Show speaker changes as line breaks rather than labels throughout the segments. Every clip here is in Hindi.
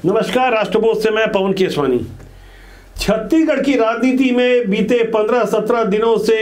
नमस्कार, राष्ट्रबोध से मैं पवन केसवानी। छत्तीसगढ़ की राजनीति में बीते 15-17 दिनों से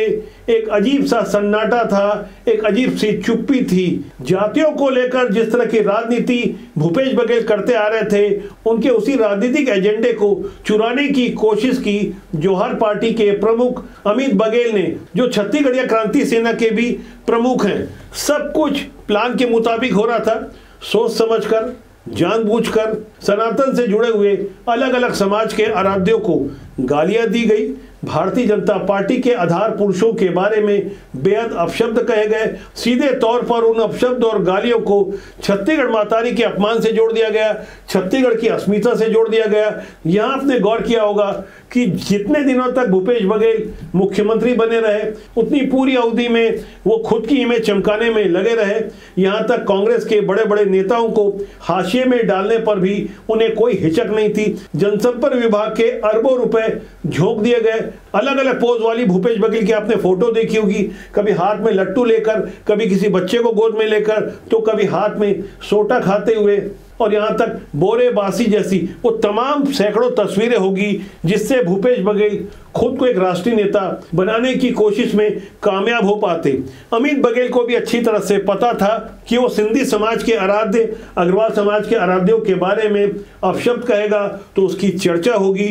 एक अजीब सा सन्नाटा था, एक अजीब सी चुप्पी थी। जातियों को लेकर जिस तरह की राजनीति भूपेश बघेल करते आ रहे थे, उनके उसी राजनीतिक एजेंडे को चुराने की कोशिश की जोहार पार्टी के प्रमुख अमित बघेल ने, जो छत्तीसगढ़ क्रांति सेना के भी प्रमुख हैं। सब कुछ प्लान के मुताबिक हो रहा था। सोच समझकर, जानबूझकर सनातन से जुड़े हुए अलग अलग समाज के आराध्यों को गालियां दी गई। भारतीय जनता पार्टी के आधार पुरुषों के बारे में बेहद अपशब्द कहे गए। सीधे तौर पर उन अपशब्द और गालियों को छत्तीसगढ़ मातारी के अपमान से जोड़ दिया गया, छत्तीसगढ़ की अस्मिता से जोड़ दिया गया। यहाँ आपने गौर किया होगा कि जितने दिनों तक भूपेश बघेल मुख्यमंत्री बने रहे, उतनी पूरी अवधि में वो खुद की इमेज चमकाने में लगे रहे। यहाँ तक कांग्रेस के बड़े बड़े नेताओं को हाशिए में डालने पर भी उन्हें कोई हिचक नहीं थी। जनसंपर्क विभाग के अरबों रुपए झोंक दिए गए। अलग अलग पोज वाली भूपेश बघेल की आपने फोटो देखी होगी, कभी हाथ में लट्टू लेकर, कभी किसी बच्चे को गोद में लेकर, तो कभी हाथ में सोटा खाते हुए, और यहां तक बोरे बासी जैसी वो तमाम सैकड़ों तस्वीरें होगी जिससे भूपेश बघेल खुद को एक राष्ट्रीय नेता बनाने की कोशिश में कामयाब हो पाते। अमित बघेल को भी अच्छी तरह से पता था कि वो सिंधी समाज के आराध्य, अग्रवाल समाज के आराध्यों के बारे में अपशब्द कहेगा तो उसकी चर्चा होगी।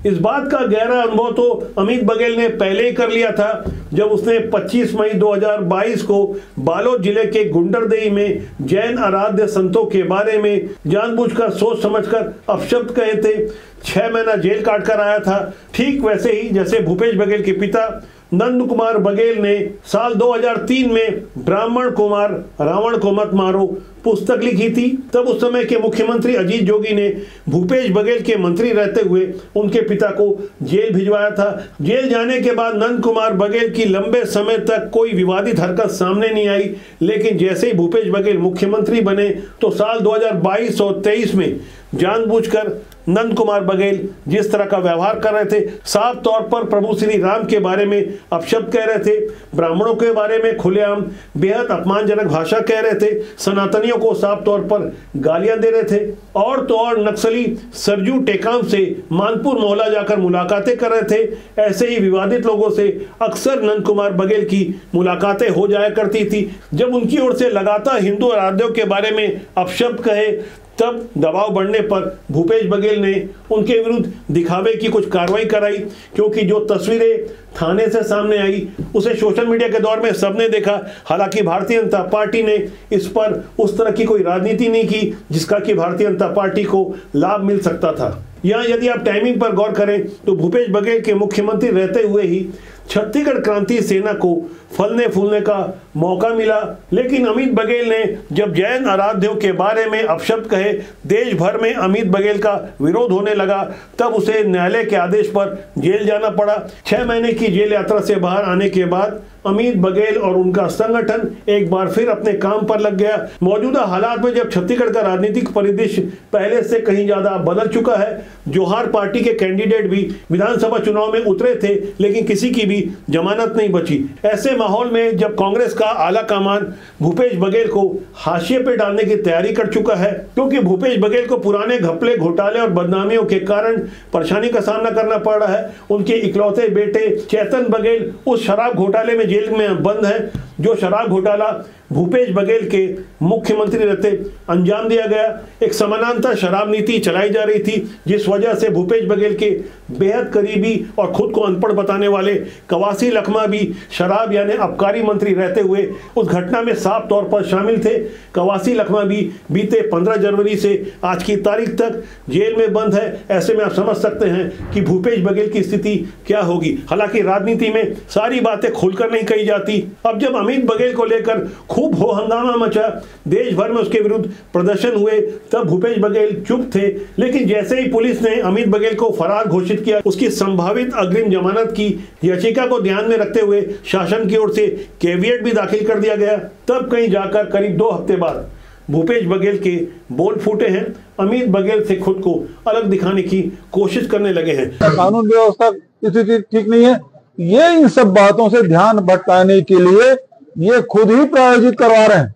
इस बात का गहरा अनुभव तो अमित बघेल ने पहले ही कर लिया था जब उसने 25 मई 2022 को बालोद जिले के गुंडरदेही में जैन आराध्य संतों के बारे में जानबूझकर, सोच समझकर अपशब्द कहे थे। 6 महीना जेल काट कर आया था। ठीक वैसे ही जैसे भूपेश बघेल के पिता नंद कुमार बघेल ने साल 2003 में ब्राह्मण कुमार रावण को मत मारो पुस्तक लिखी थी। तब उस समय के मुख्यमंत्री अजीत जोगी ने भूपेश बघेल के मंत्री रहते हुए उनके पिता को जेल भिजवाया था। जेल जाने के बाद नंद कुमार बघेल की लंबे समय तक कोई विवादित हरकत सामने नहीं आई, लेकिन जैसे ही भूपेश बघेल मुख्यमंत्री बने तो साल 2022 और 23 में जानबूझकर नंद कुमार बघेल जिस तरह का व्यवहार कर रहे थे, साफ तौर पर प्रभु श्री राम के बारे में अपशब्द कह रहे थे, ब्राह्मणों के बारे में खुलेआम बेहद अपमानजनक भाषा कह रहे थे, सनातनियों को साफ तौर पर गालियां दे रहे थे, और तो और नक्सली सरजू टेकाम से मानपुर मोहल्ला जाकर मुलाकातें कर रहे थे। ऐसे ही विवादित लोगों से अक्सर नंद कुमार बघेल की मुलाकातें हो जाया करती थी। जब उनकी ओर से लगातार हिंदू आराध्यों के बारे में अपशब्द कहे, तब दबाव बढ़ने पर भूपेश बघेल ने उनके विरुद्ध दिखावे की कुछ कार्रवाई कराई, क्योंकि जो तस्वीरें थाने से सामने आई उसे सोशल मीडिया के दौर में सबने देखा। हालांकि भारतीय जनता पार्टी ने इस पर उस तरह की कोई राजनीति नहीं की जिसका कि भारतीय जनता पार्टी को लाभ मिल सकता था। यहाँ यदि आप टाइमिंग पर गौर करें तो भूपेश बघेल के मुख्यमंत्री रहते हुए ही छत्तीसगढ़ क्रांति सेना को फलने फूलने का मौका मिला। लेकिन अमित बघेल ने जब जैन आराध्यों के बारे में अपशब्द कहे, देश भर में अमित बघेल का विरोध होने लगा। तब उसे न्यायालय के आदेश पर जेल जाना पड़ा। 6 महीने की जेल यात्रा से बाहर आने के बाद अमित बघेल और उनका संगठन एक बार फिर अपने काम पर लग गया। मौजूदा हालात में जब छत्तीसगढ़ का राजनीतिक परिदृश्य पहले से कहीं ज्यादा बदल चुका है, जोहार पार्टी के कैंडिडेट भी विधानसभा चुनाव में उतरे थे, लेकिन किसी की भी जमानत नहीं बची। ऐसे माहौल में जब कांग्रेस का आला कमान भूपेश बघेल को हाशिए पे डालने की तैयारी कर चुका है, क्योंकि भूपेश बघेल को पुराने घपले, घोटाले और बदनामियों के कारण परेशानी का सामना करना पड़ रहा है। उनके इकलौते बेटे चेतन बघेल उस शराब घोटाले में जेल में बंद है, जो शराब घोटाला भूपेश बघेल के मुख्यमंत्री रहते अंजाम दिया गया। एक समानांतर शराब नीति चलाई जा रही थी, जिस वजह से भूपेश बघेल के बेहद करीबी और खुद को अनपढ़ बताने वाले कवासी लखमा भी शराब यानी आबकारी मंत्री रहते हुए उस घटना में साफ तौर पर शामिल थे। कवासी लखमा भी बीते 15 जनवरी से आज की तारीख तक जेल में बंद है। ऐसे में आप समझ सकते हैं कि भूपेश बघेल की स्थिति क्या होगी। हालांकि राजनीति में सारी बातें खुलकर नहीं कही जाती। अब जब अमित बघेल को लेकर खूब हो हंगामा मचा, देश भर में उसके विरुद्ध प्रदर्शन हुए, तब भूपेश बघेल चुप थे। लेकिन जैसे ही पुलिस ने अमित बघेल को फरार घोषित किया, उसकी संभावित अग्रिम जमानत की याचिका को ध्यान में रखते हुए शासन की ओर से कैविएट भी दाखिल कर दिया गया। तब कहीं जाकर करीब 2 हफ्ते बाद भूपेश बघेल के बोल फूटे हैं। अमित बघेल से खुद को अलग दिखाने की कोशिश करने लगे हैं।
कानून व्यवस्था स्थिति ठीक नहीं है, ये इन सब बातों से ध्यान भटकाने के लिए ये खुद ही प्रायोजित करवा रहे हैं।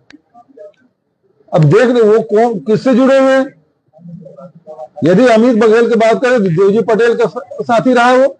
अब देख रहे वो कौन किससे जुड़े हुए हैं, यदि अमित बघेल की बात करें तो देवजी पटेल का साथी रहा वो।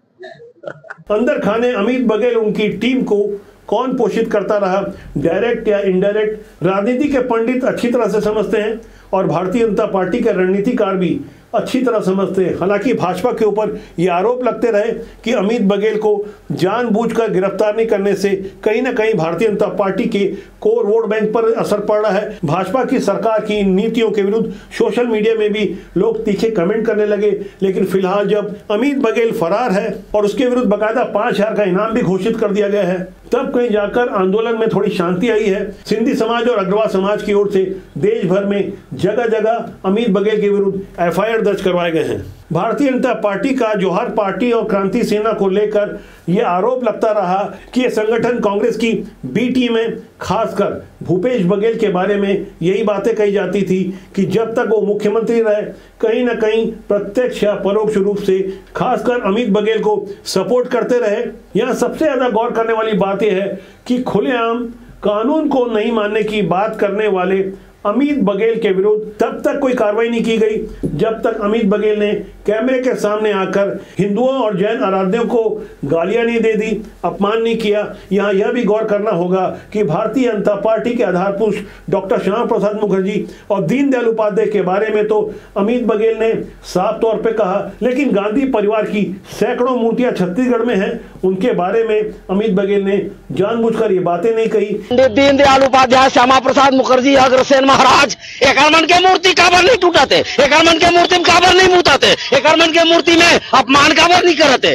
अंदर खाने अमित बघेल उनकी टीम को कौन पोषित करता रहा, डायरेक्ट या इनडायरेक्ट, राजनीति के पंडित अच्छी तरह से समझते हैं और भारतीय जनता पार्टी के रणनीतिकार भी अच्छी तरह समझते हैं। हालांकि भाजपा के ऊपर यह आरोप लगते रहे कि अमित बघेल को जानबूझकर गिरफ्तार नहीं करने से कहीं ना कहीं भारतीय जनता पार्टी के कोर वोट बैंक पर असर पड़ रहा है। भाजपा की सरकार की नीतियों के विरुद्ध सोशल मीडिया में भी लोग तीखे कमेंट करने लगे। लेकिन फिलहाल जब अमित बघेल फरार है और उसके विरुद्ध बाकायदा 5,000 का इनाम भी घोषित कर दिया गया है, तब कहीं जाकर आंदोलन में थोड़ी शांति आई है। सिंधी समाज और अग्रवाल समाज की ओर से देश भर में जगह जगह अमित बघेल के विरुद्ध एफआईआर दर्ज करवाए गए हैं। भारतीय जनता पार्टी का जोहार पार्टी और क्रांति सेना को लेकर यह आरोप लगता रहा कि यह संगठन कांग्रेस की बी टीम है। खासकर भूपेश बघेल के बारे में यही बातें कही जाती थी कि जब तक वो मुख्यमंत्री रहे कहीं ना कहीं प्रत्यक्ष या परोक्ष रूप से खासकर अमित बघेल को सपोर्ट करते रहे। यहाँ सबसे ज्यादा गौर करने वाली बात यह है कि खुलेआम कानून को नहीं मानने की बात करने वाले अमित बघेल के विरुद्ध तब तक कोई कार्रवाई नहीं की गई जब तक अमित बघेल ने कैमरे के सामने आकर हिंदुओं और जैन आराध्यों को गालियां नहीं दे दी, अपमान नहीं किया। यहाँ यह भी गौर करना होगा कि भारतीय जनता पार्टी के आधार पुरुष डॉक्टर श्यामा प्रसाद मुखर्जी और दीनदयाल उपाध्याय के बारे में तो अमित बघेल ने साफ तौर पर कहा, लेकिन गांधी परिवार की सैकड़ों मूर्तियां छत्तीसगढ़ में हैं, उनके बारे में अमित बघेल ने जानबूझकर ये बातें नहीं कही।
दीनदयाल उपाध्याय, श्यामा प्रसाद मुखर्जी, अग्रसेन महाराज एकरमन के मूर्ति काबर नहीं टूटाते, एकरमन के मूर्ति में काबर नहीं मुताते, एकरमन के मूर्ति में अपमान काबर नहीं करते।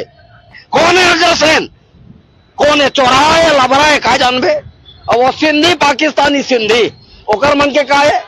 कौन है अग्रसेन, कौन है चौराहा है, लबरा है, का जानबे। और वो सिंधी पाकिस्तानी सिंधी ओकर मन के का है,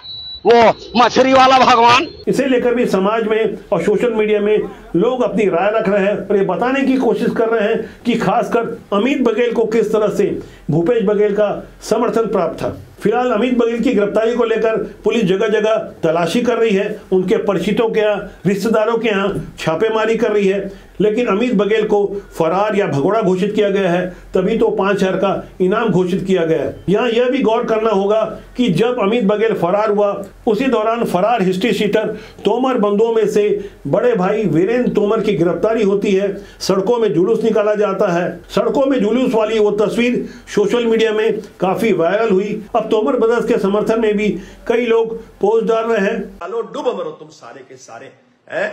वो मछली वाला भगवान।
इसे लेकर भी समाज में और सोशल मीडिया में लोग अपनी राय रख रहे हैं और ये बताने की कोशिश कर रहे हैं कि खासकर अमित बघेल को किस तरह से भूपेश बघेल का समर्थन प्राप्त था। फिलहाल अमित बघेल की गिरफ्तारी को लेकर पुलिस जगह जगह तलाशी कर रही है, उनके परिचितों के यहाँ, रिश्तेदारों के यहाँ छापेमारी कर रही है। लेकिन अमित बघेल को फरार या भगोड़ा घोषित किया गया है, तभी तो 5,000 का इनाम घोषित किया गया है। यहाँ यह भी गौर करना होगा कि जब अमित बघेल फरार हुआ उसी दौरान फरार हिस्ट्री शीटर तोमर बंधुओं में से बड़े भाई वीरेंद्र तोमर की गिरफ्तारी होती है। सड़कों में जुलूस निकाला जाता है। सड़कों में जुलूस वाली वो तस्वीर सोशल मीडिया में काफी वायरल हुई। अब तोमर ब्रदर्स के समर्थन में भी कई लोग पोस्ट डाल रहे हैं।
सालो डूब मरो तुम सारे के सारे हैं।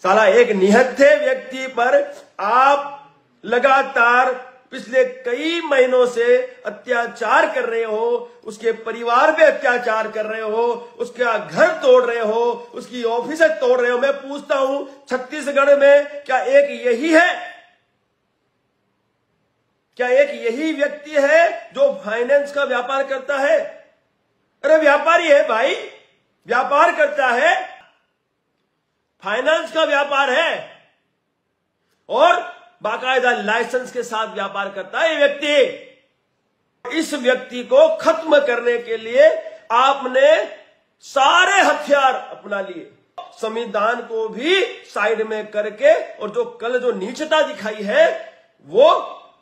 साला एक निहत्थे व्यक्ति पर आप लगातार पिछले कई महीनों से अत्याचार कर रहे हो, उसके परिवार पे अत्याचार कर रहे हो, उसका घर तोड़ रहे हो, उसकी ऑफिस तोड़ रहे हो। मैं पूछता हूं, छत्तीसगढ़ में क्या एक यही है, क्या एक यही व्यक्ति है जो फाइनेंस का व्यापार करता है? अरे व्यापारी है भाई, व्यापार करता है, फाइनेंस का व्यापार है और बाकायदा लाइसेंस के साथ व्यापार करता है ये व्यक्ति। इस व्यक्ति को खत्म करने के लिए आपने सारे हथियार अपना लिए, संविधान को भी साइड में करके, और जो कल जो नीचता दिखाई है वो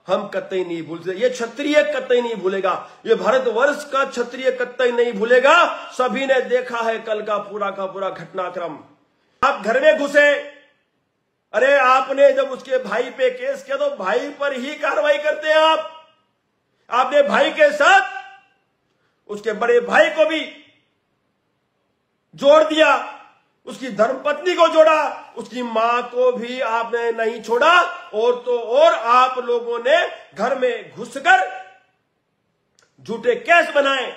हम कतई नहीं भूलते। ये क्षत्रिय कतई नहीं भूलेगा, ये भारतवर्ष का क्षत्रिय कतई नहीं भूलेगा। सभी ने देखा है कल का पूरा घटनाक्रम। आप घर में घुसे, अरे आपने जब उसके भाई पे केस किया तो भाई पर ही कार्रवाई करते हैं आप। आपने भाई के साथ उसके बड़े भाई को भी जोड़ दिया, उसकी धर्मपत्नी को जोड़ा, उसकी मां को भी आपने नहीं छोड़ा, और तो और आप लोगों ने घर में घुसकर झूठे केस बनाए।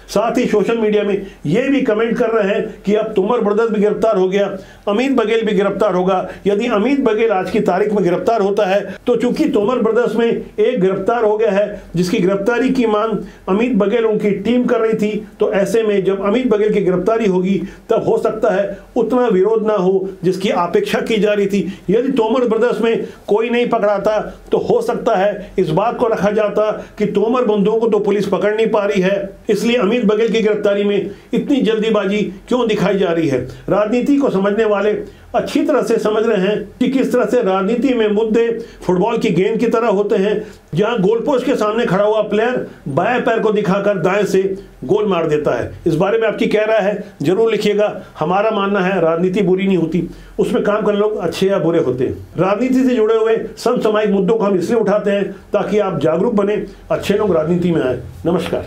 साथ ही सोशल मीडिया में यह भी कमेंट कर रहे हैं कि अब तोमर ब्रदर्स भी गिरफ्तार हो गया, अमित बघेल भी गिरफ्तार होगा। यदि अमित बघेल आज की तारीख में गिरफ्तार होता है तो चूंकि तोमर ब्रदर्स में एक गिरफ्तार हो गया है जिसकी गिरफ्तारी की मांग अमित बघेल उनकी टीम कर रही थी, तो ऐसे में जब अमित बघेल की गिरफ्तारी होगी तब हो सकता है उतना विरोध ना हो जिसकी अपेक्षा की जा रही थी। यदि तोमर ब्रदर्स में कोई नहीं पकड़ाता तो हो सकता है इस बात को रखा जाता कि तोमर बंधुओं को तो पुलिस पकड़ नहीं पा रही है, इसलिए अमित बघेल की गिरफ्तारी में इतनी जल्दीबाजी क्यों दिखाई जा रही है? राजनीति को समझने वाले अच्छी तरह से समझ रहे हैं कि किस तरह से राजनीति में मुद्दे फुटबॉल की गेंद की तरह होते हैं, जहां गोलपोस्ट के सामने खड़ा हुआ प्लेयर बाएं पैर को दिखाकर दाएं से गोल मार देता है। इस बारे में आपकी क्या राय है, जरूर लिखिएगा। हमारा मानना है राजनीति बुरी नहीं होती, उसमें काम करने लोग अच्छे या बुरे होते हैं। राजनीति से जुड़े हुए समसामयिक मुद्दों को हम इसलिए उठाते हैं ताकि आप जागरूक बने, अच्छे लोग राजनीति में आए। नमस्कार।